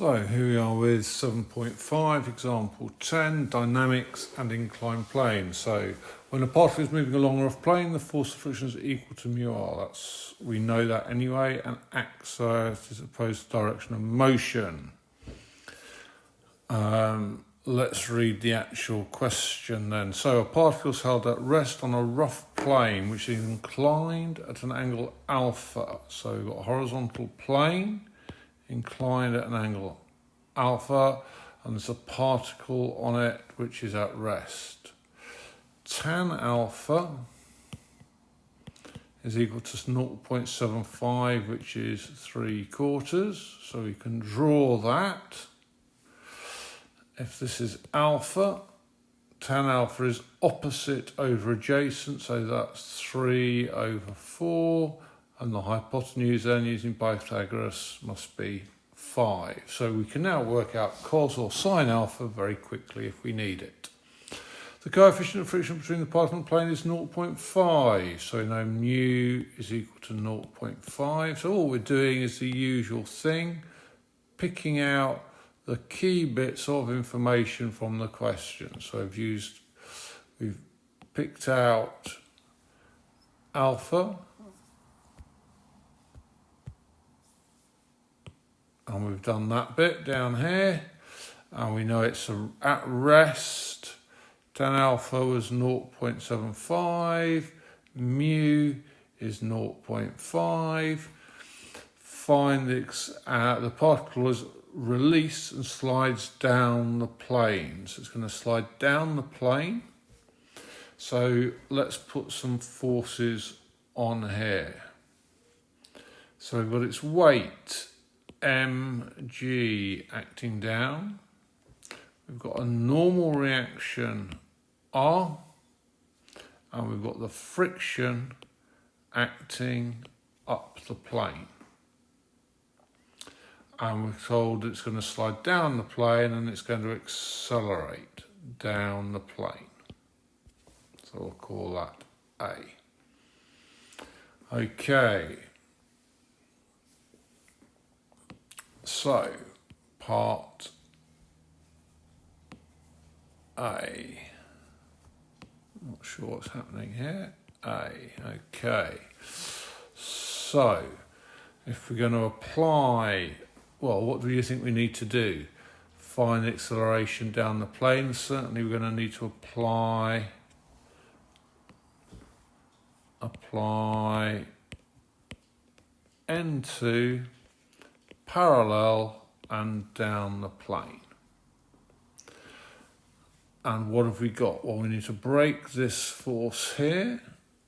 So here we are with 7.5, example 10, dynamics and inclined plane. So when a particle is moving along a rough plane, the force of friction is equal to mu r. We know that anyway, and acts as opposed to direction of motion. Let's read the actual question then. So a particle is held at rest on a rough plane which is inclined at an angle alpha. So we've got a horizontal plane inclined at an angle alpha, and there's a particle on it which is at rest. Tan alpha is equal to 0.75, which is 3/4. So we can draw that. If this is alpha, tan alpha is opposite over adjacent, so that's 3/4. And the hypotenuse then, using Pythagoras, must be 5. So we can now work out cos or sine alpha very quickly if we need it. The coefficient of friction between the particle and plane is 0.5. So we know mu is equal to 0.5. So all we're doing is the usual thing, picking out the key bits of information from the question. So we've picked out alpha, and we've done that bit down here, and we know it's at rest. Tan alpha was 0.75, mu is 0.5. Find the particle is released and slides down the plane. So it's going to slide down the plane. So let's put some forces on here. So we've got its weight, mg, acting down. We've got a normal reaction, R, and we've got the friction acting up the plane. And we're told it's going to slide down the plane and it's going to accelerate down the plane. So we'll call that A. Okay. So, part A. Not sure what's happening here. A. Okay. So, if we're going to apply, well, what do you think we need to do? Find the acceleration down the plane. Certainly we're going to need to apply N2 parallel and down the plane. And what have we got? Well, we need to break this force here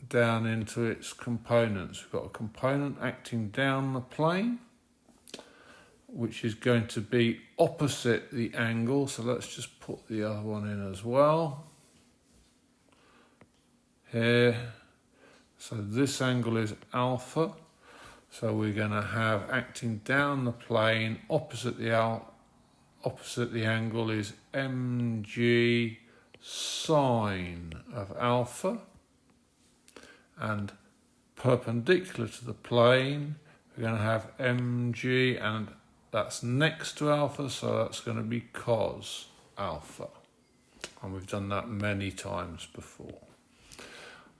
down into its components. We've got a component acting down the plane, which is going to be opposite the angle. So let's just put the other one in as well. Here. So this angle is alpha. So we're going to have acting down the plane opposite the angle is mg sine of alpha, and perpendicular to the plane we're going to have mg, and that's next to alpha, so that's going to be cos alpha, and we've done that many times before.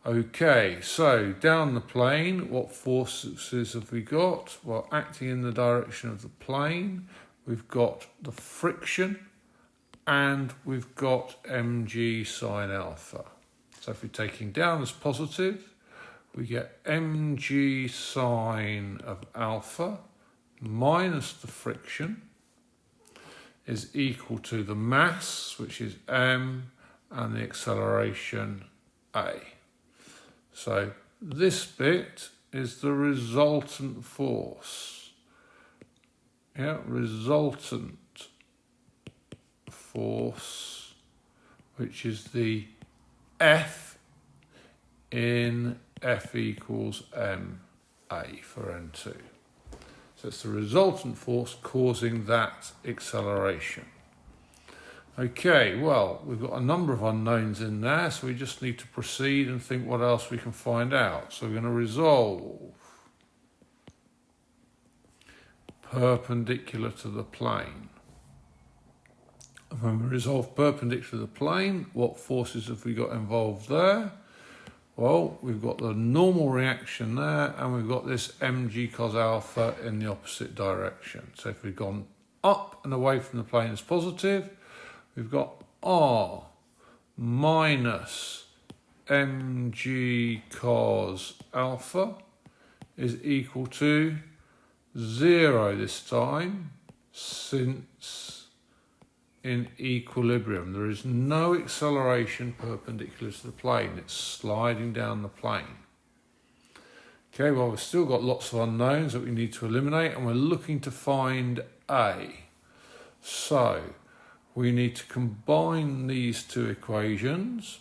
Okay, so down the plane, what forces have we got? Well, acting in the direction of the plane, we've got the friction, and we've got mg sine alpha. So if we're taking down as positive, we get mg sine of alpha minus the friction is equal to the mass, which is m, and the acceleration a. So this bit is the resultant force. Yeah, resultant force, which is the F in F equals ma for N2. So it's the resultant force causing that acceleration. Okay, well, we've got a number of unknowns in there, so we just need to proceed and think what else we can find out. So we're going to resolve perpendicular to the plane. And when we resolve perpendicular to the plane, what forces have we got involved there? Well, we've got the normal reaction there, and we've got this mg cos alpha in the opposite direction. So if we've gone up and away from the plane as positive, we've got R minus mg cos alpha is equal to 0 this time, since in equilibrium there is no acceleration perpendicular to the plane, it's sliding down the plane. Okay, well, we've still got lots of unknowns that we need to eliminate, and we're looking to find A. So we need to combine these two equations,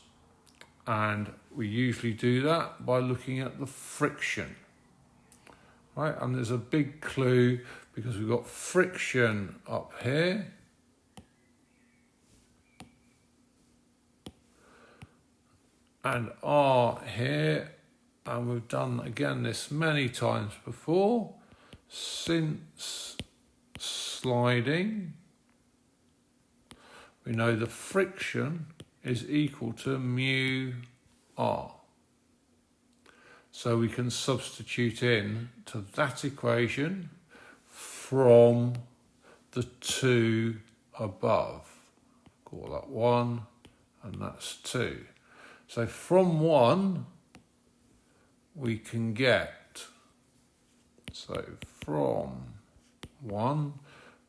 and we usually do that by looking at the friction. Right, and there's a big clue because we've got friction up here, and R here, and we've done again this many times before. Since sliding, we know the friction is equal to mu R. So we can substitute in to that equation from the two above. Call that 1, and that's 2. So from 1, we can get, so from 1,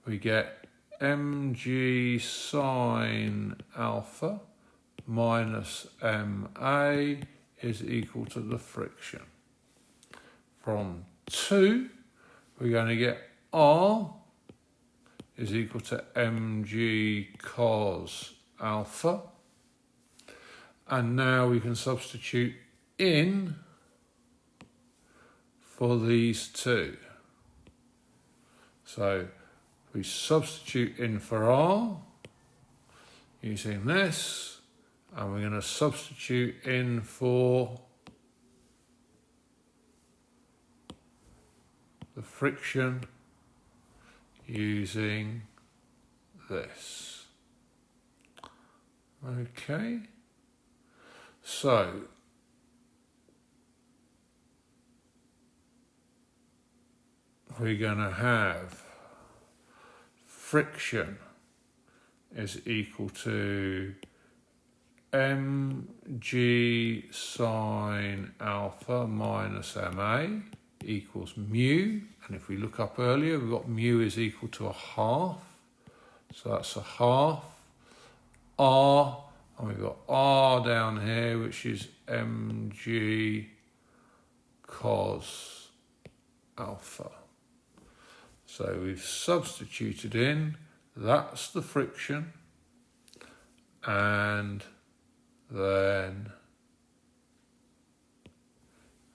we get mg sine alpha minus ma is equal to the friction. From 2, we're going to get R is equal to mg cos alpha. And now we can substitute in for these two. So we substitute in for R using this, and we're going to substitute in for the friction using this. Okay. So we're going to have friction is equal to mg sine alpha minus ma equals mu. And if we look up earlier, we've got mu is equal to 1/2. So that's 1/2 R. And we've got R down here, which is mg cos alpha. So we've substituted in, that's the friction, and then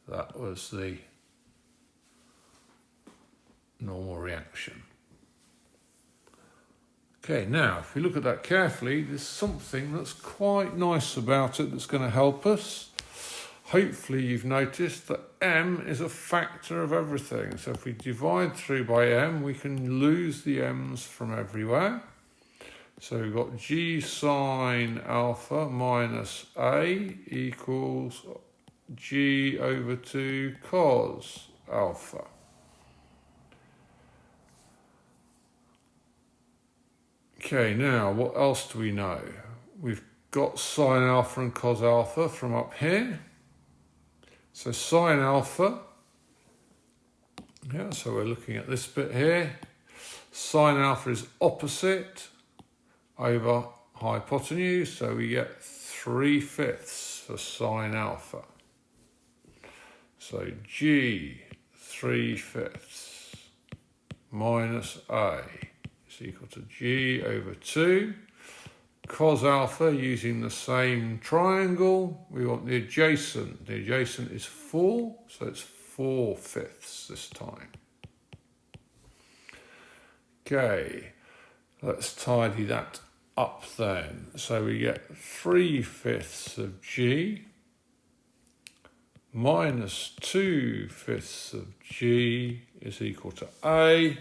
that was the normal reaction. Okay, now if we look at that carefully, there's something that's quite nice about it that's going to help us. Hopefully you've noticed that m is a factor of everything. So if we divide through by m, we can lose the m's from everywhere. So we've got g sine alpha minus a equals g over 2 cos alpha. Okay, now what else do we know? We've got sine alpha and cos alpha from up here. So sine alpha, yeah, so we're looking at this bit here. Sine alpha is opposite over hypotenuse, so we get 3/5 for sine alpha. So g 3/5 minus a is equal to g over 2. Cos alpha, using the same triangle, we want the adjacent. The adjacent is 4, so it's 4/5 this time. Okay, let's tidy that up then. So we get 3/5 of g minus 2/5 of g is equal to a.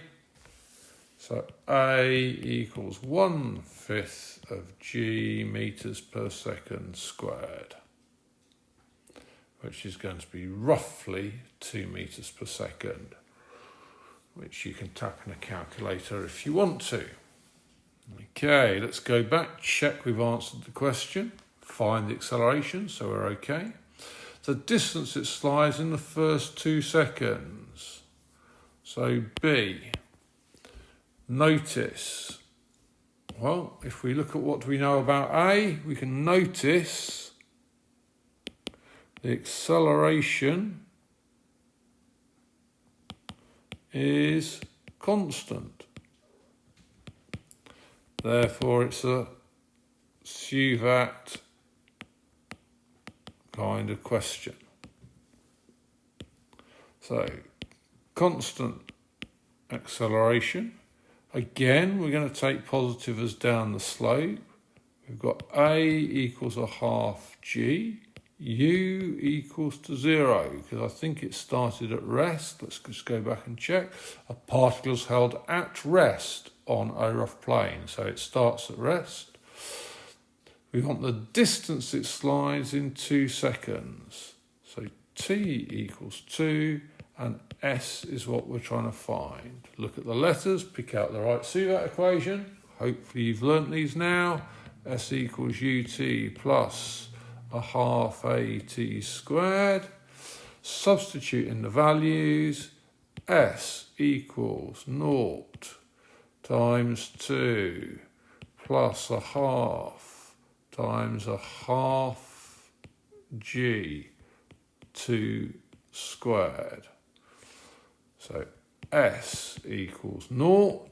So A equals 1/5 of g meters per second squared, which is going to be roughly 2 meters per second, which you can tap in a calculator if you want to. Okay, let's go back, check we've answered the question, find the acceleration, so we're okay. The distance it slides in the first 2 seconds. So B, notice, well, if we look at what we know about A, we can notice the acceleration is constant. Therefore, it's a SUVAT kind of question. So, constant acceleration. Again, we're going to take positive as down the slope. We've got A equals 1/2 g, U equals to 0, because I think it started at rest. Let's just go back and check. A particle is held at rest on a rough plane, so it starts at rest. We want the distance it slides in 2 seconds. So t equals 2, and s is what we're trying to find. Look at the letters, pick out the right SUVAT equation. Hopefully you've learnt these now. S equals ut plus 1/2 at squared. Substitute in the values. S equals 0 times 2 plus 1/2 times 1/2 g 2 squared. So S equals 0,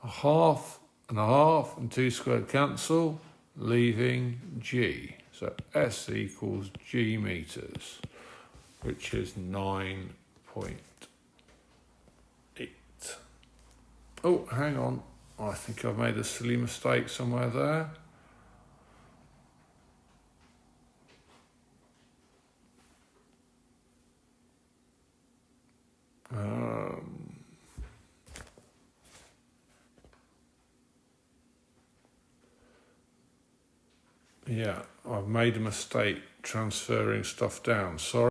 1/2 and 1/2 and 2 squared cancel, leaving g. So S equals g meters, which is 9.8. Oh, hang on. I think I've made a silly mistake somewhere there. Yeah, I've made a mistake transferring stuff down. Sorry.